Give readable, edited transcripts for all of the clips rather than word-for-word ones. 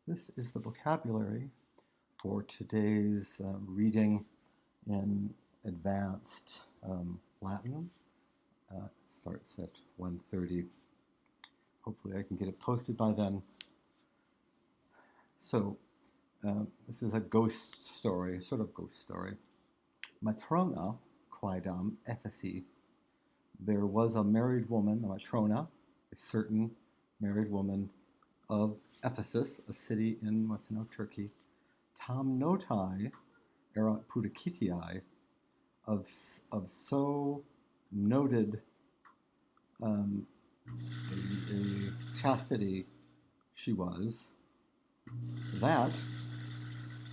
This is the vocabulary for today's reading in advanced Latin. It starts at 1:30. Hopefully I can get it posted by then. So this is a ghost story, sort of ghost story. Matrona quaedam Ephesae. There was a married woman, a matrona, a certain married woman of Ephesus, a city in what's now Turkey, tam notai erat pudicitiae, of so noted a chastity she was, that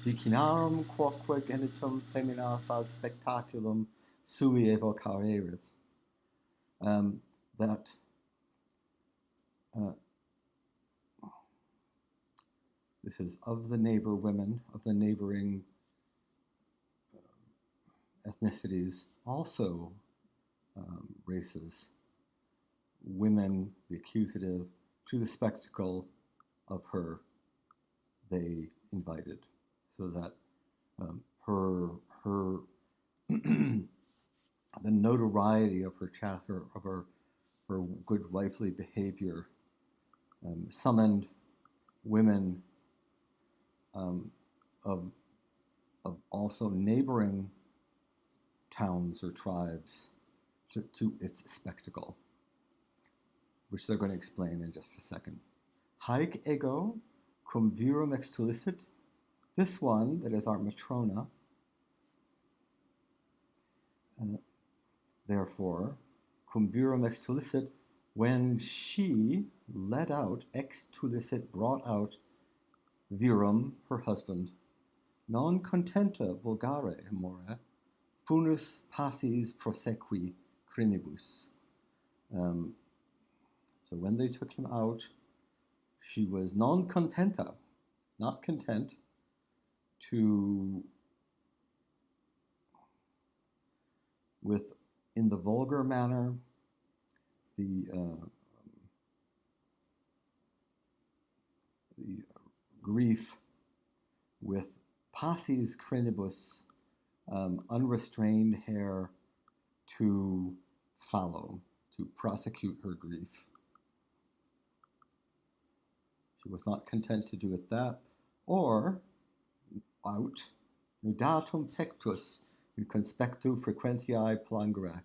vicinarum quoque genitum feminas ad spectaculum sui evocaverit, that this is of the neighbor women, of the neighboring ethnicities, also races, women, the accusative, to the spectacle of her they invited, so that her the notoriety of her good wifely behavior summoned women of also neighboring towns or tribes to its spectacle, which they're going to explain in just a second. Haec ego cum virum extulicit. This one, that is our matrona, therefore, cum virum extulicit, when she led out, extulicit, brought out, virum, her husband, non contenta vulgare more, funus passis prosequi crinibus. So when they took him out, she was non contenta, not content to, with, in the vulgar manner, the grief with passis crinibus, unrestrained hair, to follow, to prosecute her grief. She was not content to do it that, or out, nudatum pectus in conspectu frequentiae plangere,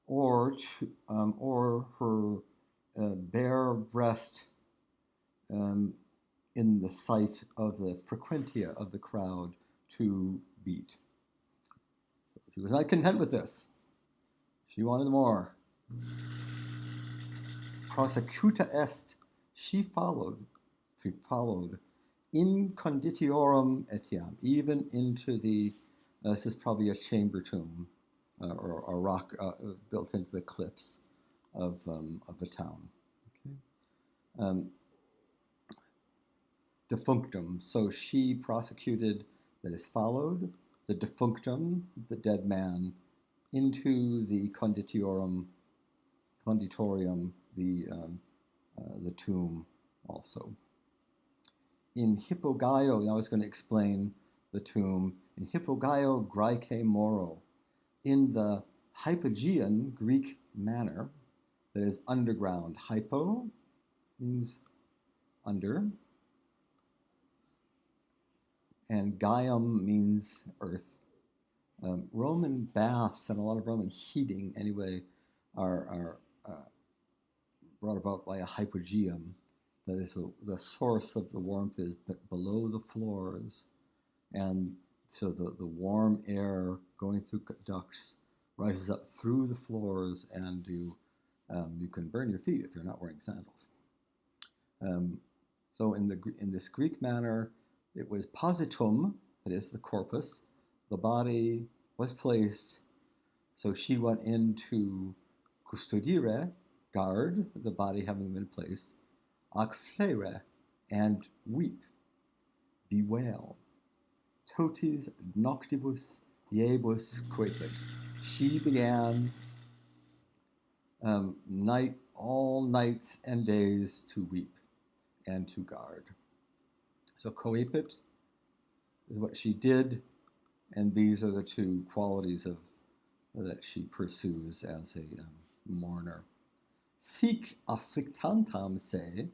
or her bare breast in the sight of the frequentia of the crowd to beat. She was not content with this. She wanted more. Prosecuta est, she followed in conditiorum etiam, even into the, this is probably a chamber tomb or a rock built into the cliffs of the town. Okay. Defunctum, so she prosecuted, that is followed, the defunctum, the dead man, into the conditorium, the tomb also. In Hippogaio, I was going to explain the tomb, in Hippogaio Graece Moro, in the Hypogean Greek manner, that is underground. Hypo means under, and Gaium means earth. Roman baths and a lot of Roman heating, anyway, are brought about by a hypogeum. That is, the source of the warmth is below the floors, and so the warm air going through ducts rises up through the floors, and you can burn your feet if you're not wearing sandals. So in this Greek manner, it was positum, that is the corpus, the body was placed, so she went in to custodire, guard, the body having been placed, ac flere, and weep, bewail. Totis noctibus iebus quiepit. She began all nights and days to weep and to guard. So coepit is what she did, and these are the two qualities that she pursues as a mourner. Sic afflictantam se,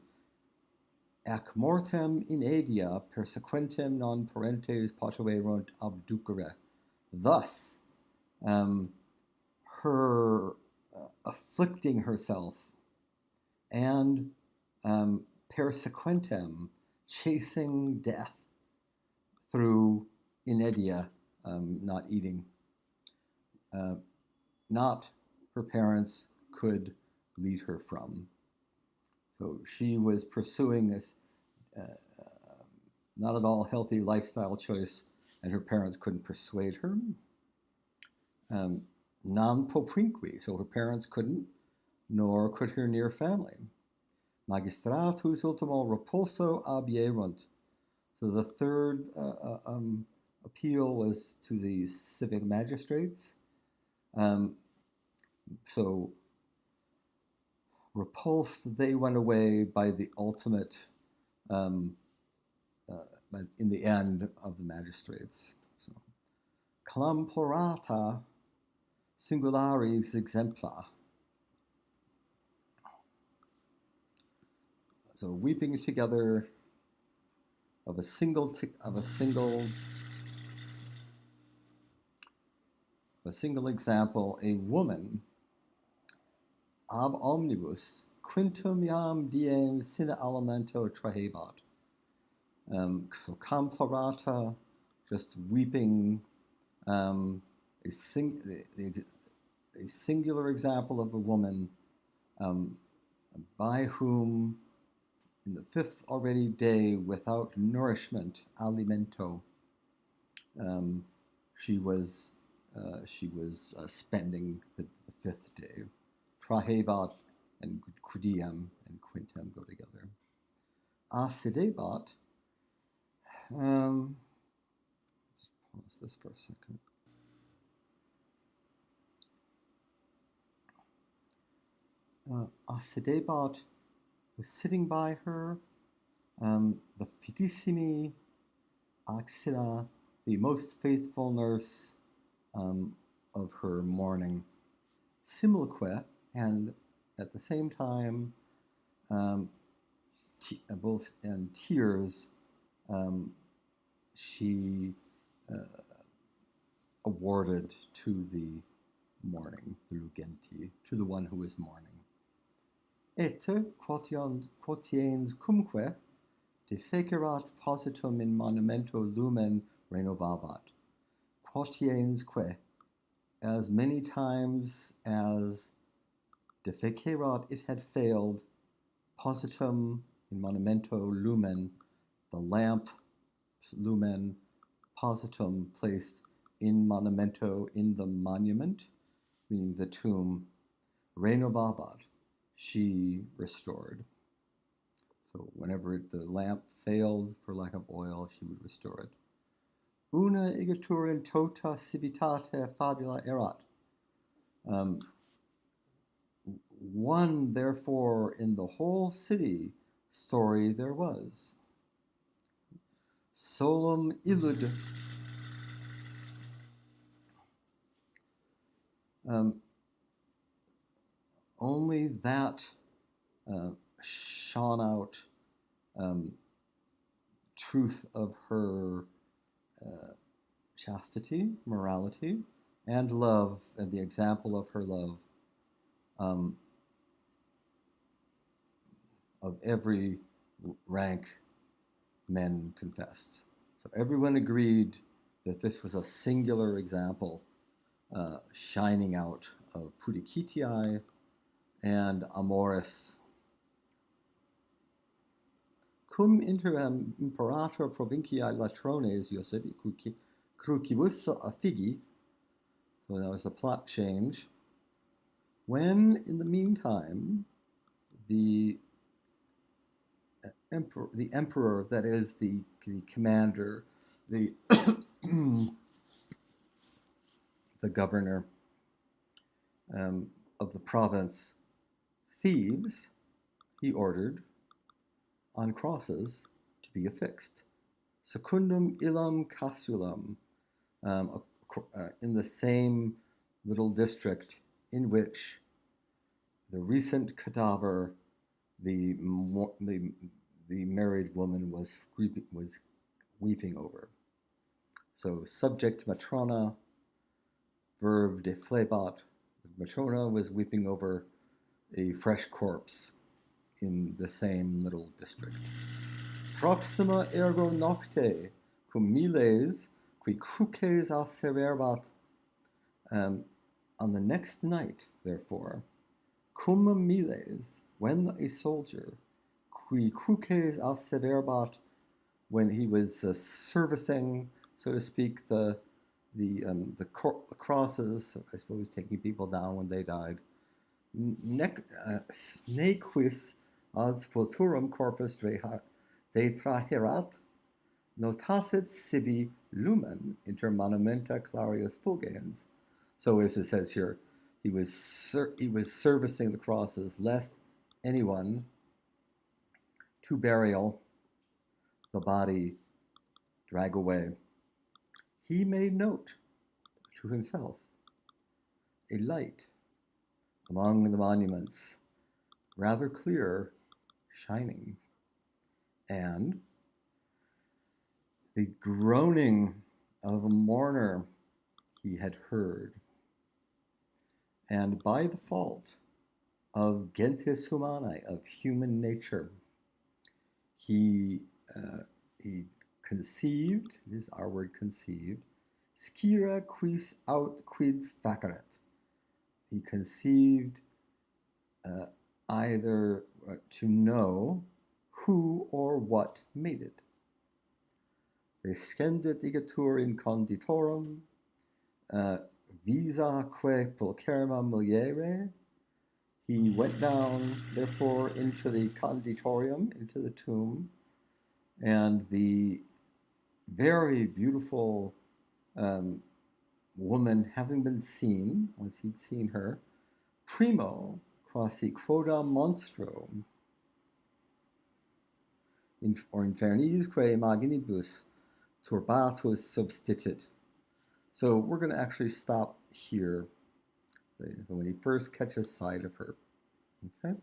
ac mortem inedia persequentem non parentes potuerunt abducere. Thus, her afflicting herself and persequentem, chasing death through inedia, not eating. Not her parents could lead her from. So she was pursuing this not at all healthy lifestyle choice, and her parents couldn't persuade her. Non propinqui, so her parents couldn't, nor could her near family. Magistratus ultimo repulso abierunt. So the third appeal was to the civic magistrates. So repulsed, they went away by the ultimate, in the end of the magistrates. So, clam plorata singularis exempla. So weeping together of a single example, a woman ab omnibus quintum iam diem sine alimento trahebat. So complorata, just weeping, a singular example of a woman by whom in the fifth already day without nourishment, alimento, she was spending the fifth day. Trahebat and quidiem and quintem go together. Asidebat, just pause this for a second. Asidebat was sitting by her, the fidissimi axilla, the most faithful nurse of her mourning, simulque, and at the same time, both in tears, she awarded to the mourning, the lugenti, to the one who is mourning. Ete quotiens cumque defecerat positum in monumento lumen renovabat. Quotiensque, as many times as defecerat it had failed, positum in monumento lumen, the lamp lumen, positum placed in monumento, in the monument, meaning the tomb, renovabat, she restored. So whenever the lamp failed for lack of oil, she would restore it. Una igitur in tota civitate fabula erat. One, therefore, in the whole city story there was. Solum illud. Only that shone out truth of her chastity, morality, and love, and the example of her love of every rank men confessed. So everyone agreed that this was a singular example shining out of pudicitiae and amoris. Cum interim imperator provinciae latrones Iosebi crucivusso affigi, so that was a plot change, when in the meantime the emperor, that is the commander, the the governor of the province, Thebes, he ordered on crosses to be affixed. secundum illam casulam, in the same little district in which the recent cadaver, the married woman was weeping over. So subject matrona, verb deflebat. Matrona was weeping over a fresh corpse in the same little district. Proxima ergo nocte, cum miles, qui cruces asseverbat. On the next night, therefore, cum miles, when a soldier, qui cruces asseverbat, when he was servicing, so to speak, the crosses, I suppose, taking people down when they died. Nequis ad futurum corpus detraherat, notasit sibi lumen inter monumenta clarius fulgens. So as it says here, he was servicing the crosses, lest anyone to burial the body drag away. He made note to himself a light among the monuments, rather clear, shining, and the groaning of a mourner he had heard. And by the fault of gentes humanae, of human nature, he conceived, it is our word conceived, scira quis aut quid faceret. He conceived either to know who or what made it. Descendet igitur in conditorum, visaque pulcherrima muliere. He went down, therefore, into the conditorium, into the tomb, and the very beautiful woman, having been seen, once he'd seen her, primo quasi quoda monstro, or infernisque imaginibus turbatus substitit. So we're going to actually stop here when he first catches sight of her. Okay?